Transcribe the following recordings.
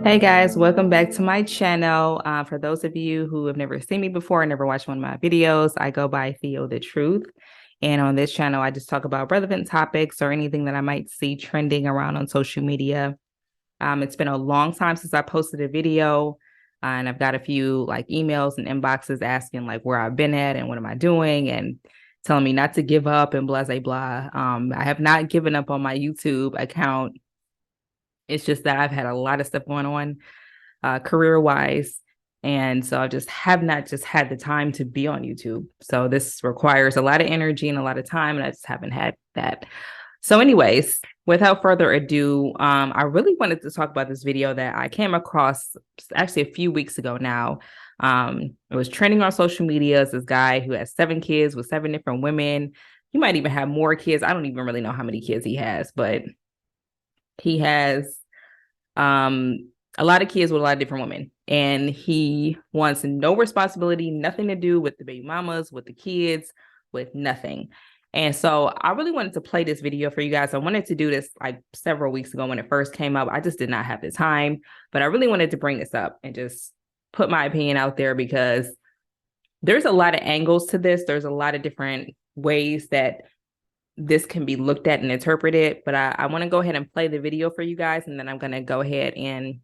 Hey guys, welcome back to my channel. For those of you who have never seen me before and never watched one of my videos, I go by Theo the Truth. And on this channel, I just talk about relevant topics or anything that I might see trending around on social media. It's been a long time since I posted a video, and I've got a few emails and inboxes asking where I've been at and what am I doing and telling me not to give up and blah, blah, blah. I have not given up on my YouTube account. It's just that I've had a lot of stuff going on career wise. And so I just have not just had the time to be on YouTube. So this requires a lot of energy and a lot of time, and I just haven't had that. So anyways, without further ado, I really wanted to talk about this video that I came across actually a few weeks ago now. It was trending on social media as this guy who has 7 kids with 7 different women. He might even have more kids. I don't even really know how many kids he has, but he has a lot of kids with a lot of different women, and he wants no responsibility, nothing to do with the baby mamas, with the kids, with nothing. And so I really wanted to play this video for you guys. I wanted to do this several weeks ago when it first came up. I just did not have the time, but I really wanted to bring this up and just put my opinion out there because there's a lot of angles to this. There's a lot of different ways that this can be looked at and interpreted, but I want to go ahead and play the video for you guys, and then I'm going to go ahead and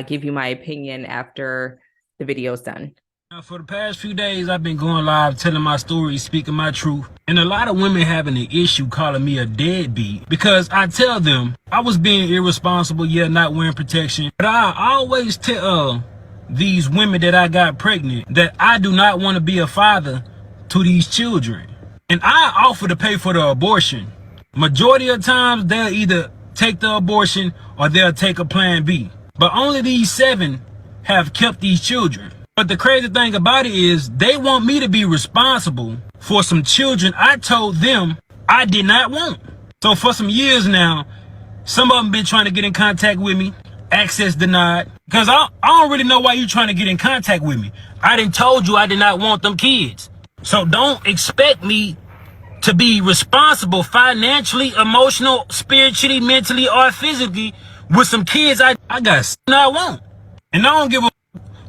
give you my opinion after the video's done. Now, for the past few days, I've been going live, telling my story, speaking my truth, and a lot of women having an issue calling me a deadbeat because I tell them I was being irresponsible, not wearing protection, but I always tell these women that I got pregnant that I do not want to be a father to these children. And I offer to pay for the abortion. Majority of times, they'll either take the abortion or they'll take a plan B. But only these 7 have kept these children. But the crazy thing about it is they want me to be responsible for some children I told them I did not want. So for some years now, some of them been trying to get in contact with me, access denied. Because I don't really know why you trying to get in contact with me. I done told you I did not want them kids. So don't expect me to be responsible financially, emotional, spiritually, mentally, or physically with some kids I got I want. And I don't give a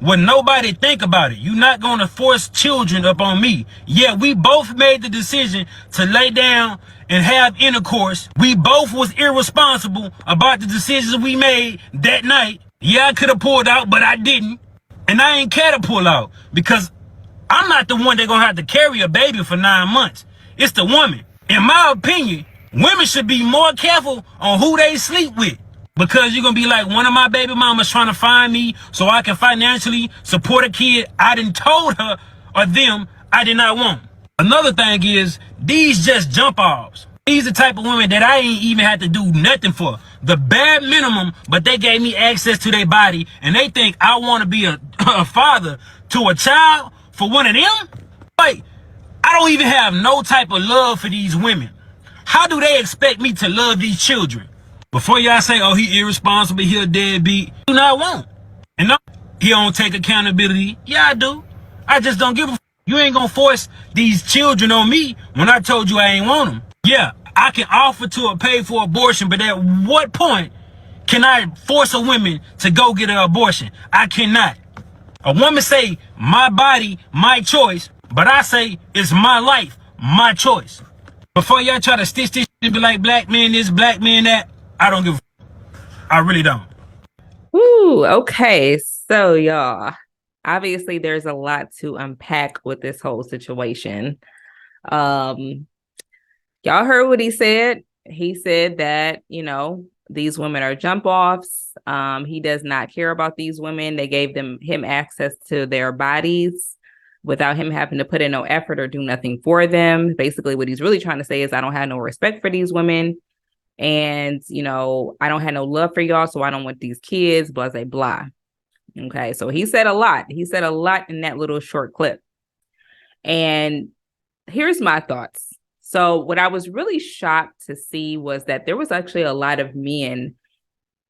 what nobody think about it. You're not going to force children up on me. Yeah, we both made the decision to lay down and have intercourse. We both was irresponsible about the decisions we made that night. Yeah, I could have pulled out, but I didn't. And I ain't care to pull out because I'm not the one that's going to have to carry a baby for 9 months. It's the woman. In my opinion, women should be more careful on who they sleep with. Because you're going to be like, one of my baby mamas trying to find me so I can financially support a kid I done told her or them I did not want. Another thing is, these just jump offs. These the type of women that I ain't even had to do nothing for. The bare minimum, but they gave me access to their body, and they think I want to be a father to a child for one of them? Like, I don't even have no type of love for these women. How do they expect me to love these children? Before y'all say, oh, he irresponsible, he a deadbeat, do not want. And no, he don't take accountability. Yeah, I do. I just don't give a f. You ain't gonna force these children on me when I told you I ain't want them. Yeah, I can offer to pay for abortion, but at what point can I force a woman to go get an abortion? I cannot. A woman say, my body, my choice, but I say, it's my life, my choice. Before y'all try to stitch this and be like, black man this, black man that, I don't give a I really don't. Ooh, okay. So y'all, obviously there's a lot to unpack with this whole situation. Y'all heard what he said. He said that, these women are jump offs. He does not care about these women. They gave him access to their bodies without him having to put in no effort or do nothing for them. Basically, what he's really trying to say is, I don't have no respect for these women. And, I don't have no love for y'all, so I don't want these kids, blah, blah, blah. Okay, so he said a lot. He said a lot in that little short clip. And here's my thoughts. So what I was really shocked to see was that there was actually a lot of men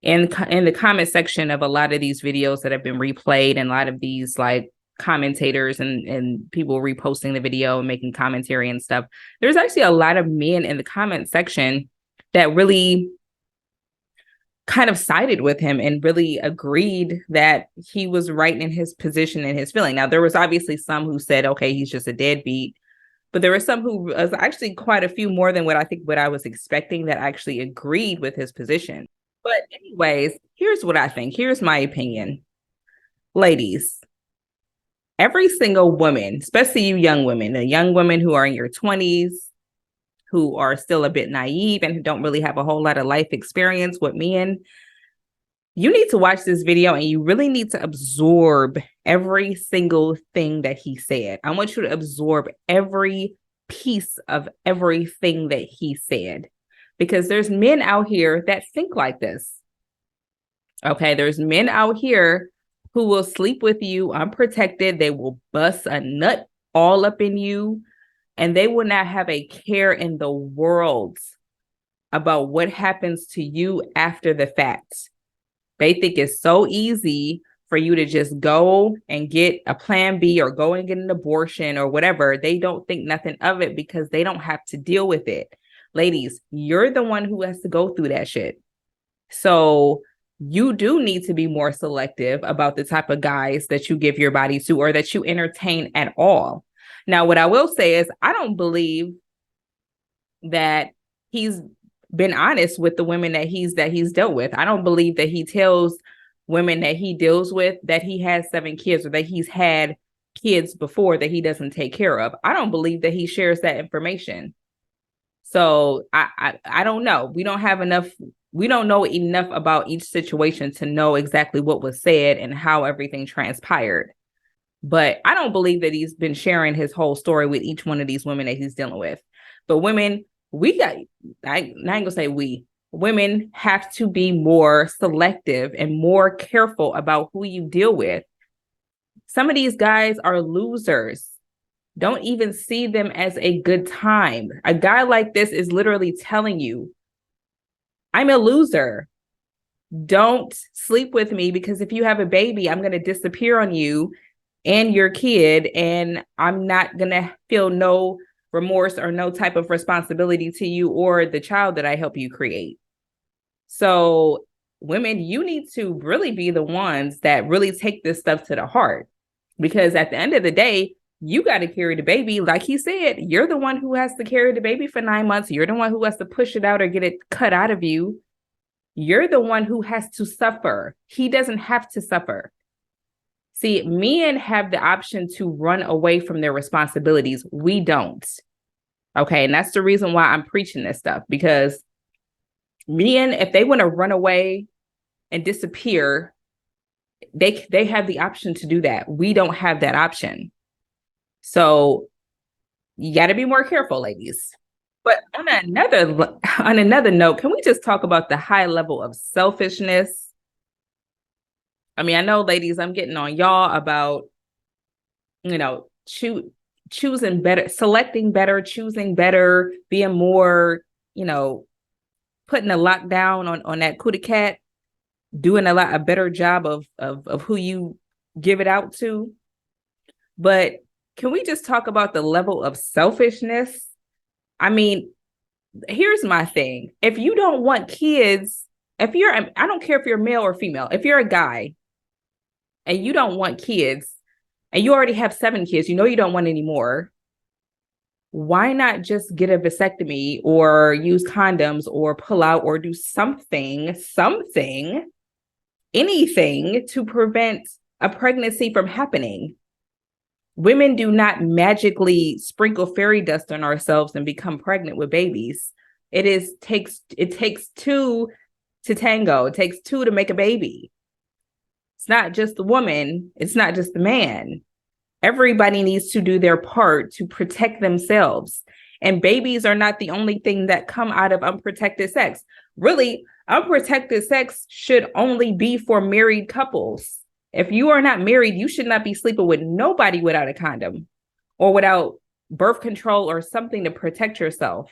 in the comment section of a lot of these videos that have been replayed, and a lot of these commentators and people reposting the video and making commentary and stuff. There's actually a lot of men in the comment section that really kind of sided with him and really agreed that he was right in his position and his feeling. Now, there was obviously some who said, okay, he's just a deadbeat. But there were some who was actually quite a few more than what I was expecting that actually agreed with his position. But anyways, here's what I think. Here's my opinion. Ladies, every single woman, especially you young women, the young women who are in your 20s, who are still a bit naive and who don't really have a whole lot of life experience with men, you need to watch this video and you really need to absorb every single thing that he said. I want you to absorb every piece of everything that he said, because there's men out here that think like this. Okay, there's men out here who will sleep with you unprotected. They will bust a nut all up in you, and they will not have a care in the world about what happens to you after the fact. They think it's so easy for you to just go and get a plan B or go and get an abortion or whatever. They don't think nothing of it because they don't have to deal with it. Ladies, you're the one who has to go through that shit. So you do need to be more selective about the type of guys that you give your body to or that you entertain at all. Now, what I will say is I don't believe that he's been honest with the women that he's dealt with. I don't believe that he tells women that he deals with that he has 7 kids or that he's had kids before that he doesn't take care of. I don't believe that he shares that information. So I don't know. We don't know enough about each situation to know exactly what was said and how everything transpired. But I don't believe that he's been sharing his whole story with each one of these women that he's dealing with. But women, I ain't gonna say women have to be more selective and more careful about who you deal with. Some of these guys are losers. Don't even see them as a good time. A guy like this is literally telling you, I'm a loser. Don't sleep with me because if you have a baby, I'm going to disappear on you and your kid, and I'm not going to feel no remorse or no type of responsibility to you or the child that I help you create. So women, you need to really be the ones that really take this stuff to the heart, because at the end of the day, you got to carry the baby. Like he said, you're the one who has to carry the baby for 9 months. You're the one who has to push it out or get it cut out of you. You're the one who has to suffer. He doesn't have to suffer. See, men have the option to run away from their responsibilities. We don't. Okay. And that's the reason why I'm preaching this stuff, because men, if they want to run away and disappear, they have the option to do that. We don't have that option. So you got to be more careful, ladies. But on another note, can we just talk about the high level of selfishness? I mean, I know, ladies, I'm getting on y'all about, choosing better, selecting better, choosing better, being more, putting a lockdown on that cootie cat, doing a better job of who you give it out to. But can we just talk about the level of selfishness? I mean, here's my thing. If you don't want kids, I don't care if you're male or female, if you're a guy and you don't want kids and you already have 7 kids, you don't want any more, why not just get a vasectomy or use condoms or pull out or do something, anything to prevent a pregnancy from happening? Women do not magically sprinkle fairy dust on ourselves and become pregnant with babies. It takes 2 to tango. It takes 2 to make a baby. It's not just the woman. It's not just the man. Everybody needs to do their part to protect themselves. And babies are not the only thing that come out of unprotected sex. Really, unprotected sex should only be for married couples. If you are not married, you should not be sleeping with nobody without a condom or without birth control or something to protect yourself.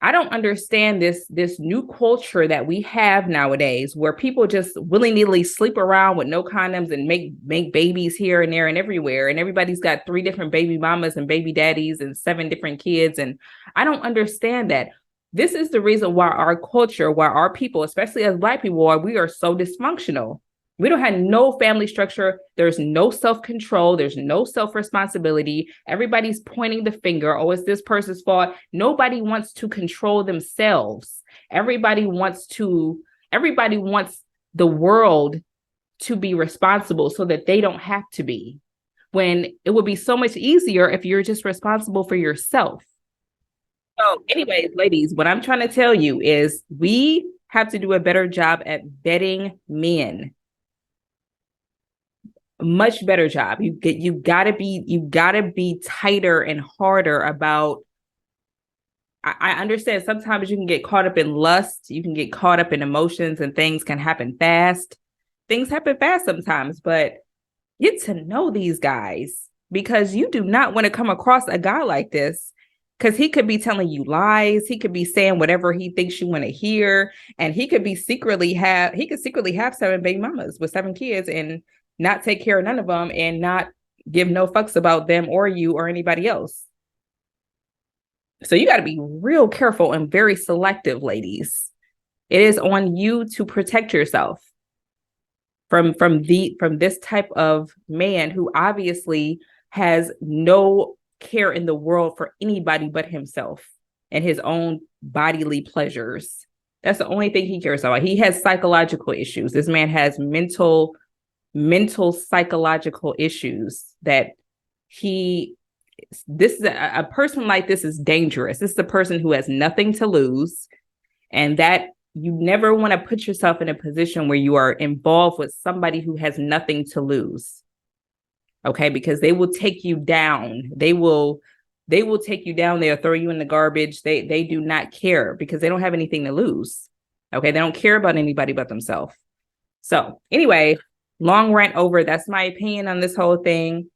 I don't understand this new culture that we have nowadays where people just willy-nilly sleep around with no condoms and make babies here and there and everywhere. And everybody's got 3 different baby mamas and baby daddies and 7 different kids. And I don't understand that. This is the reason why our culture, why our people, especially as Black people, why we are so dysfunctional. We don't have no family structure. There's no self-control. There's no self-responsibility. Everybody's pointing the finger. Oh, it's this person's fault. Nobody wants to control themselves. Everybody wants the world to be responsible so that they don't have to be. When it would be so much easier if you're just responsible for yourself. So, anyways, ladies, what I'm trying to tell you is we have to do a better job at vetting men. Much better job. You gotta be tighter and harder about. I understand sometimes you can get caught up in lust, you can get caught up in emotions, and things can happen fast. Things happen fast sometimes, but get to know these guys, because you do not want to come across a guy like this, because he could be telling you lies. He could be saying whatever he thinks you want to hear, and he could secretly have 7 baby mamas with 7 kids and not take care of none of them and not give no fucks about them or you or anybody else. So you got to be real careful and very selective, ladies. It is on you to protect yourself from this type of man who obviously has no care in the world for anybody but himself and his own bodily pleasures. That's the only thing he cares about. He has psychological issues. This man has mental psychological issues that this is a person like this is dangerous. This is a person who has nothing to lose, and that you never want to put yourself in a position where you are involved with somebody who has nothing to lose. Okay, because they will take you down. They will take you down. They'll throw you in the garbage. They do not care because they don't have anything to lose. Okay, they don't care about anybody but themselves. So anyway, long rant over. That's my opinion on this whole thing.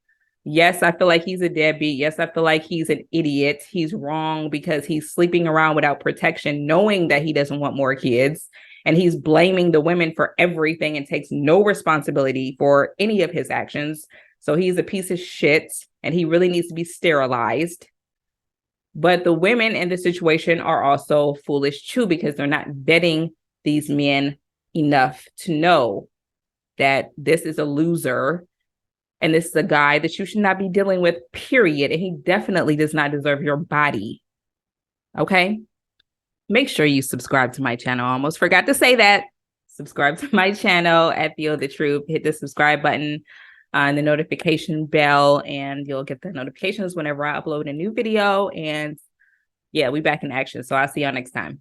Yes, I feel like he's a deadbeat. Yes, I feel like he's an idiot. He's wrong because he's sleeping around without protection, knowing that he doesn't want more kids. And he's blaming the women for everything and takes no responsibility for any of his actions. So he's a piece of shit and he really needs to be sterilized. But the women in the situation are also foolish too, because they're not vetting these men enough to know that this is a loser. And this is a guy that you should not be dealing with, period. And he definitely does not deserve your body. Okay? Make sure you subscribe to my channel. I almost forgot to say that. Subscribe to my channel at Theo the Truth. Hit the subscribe button and the notification bell, and you'll get the notifications whenever I upload a new video. And yeah, we back in action. So I'll see y'all next time.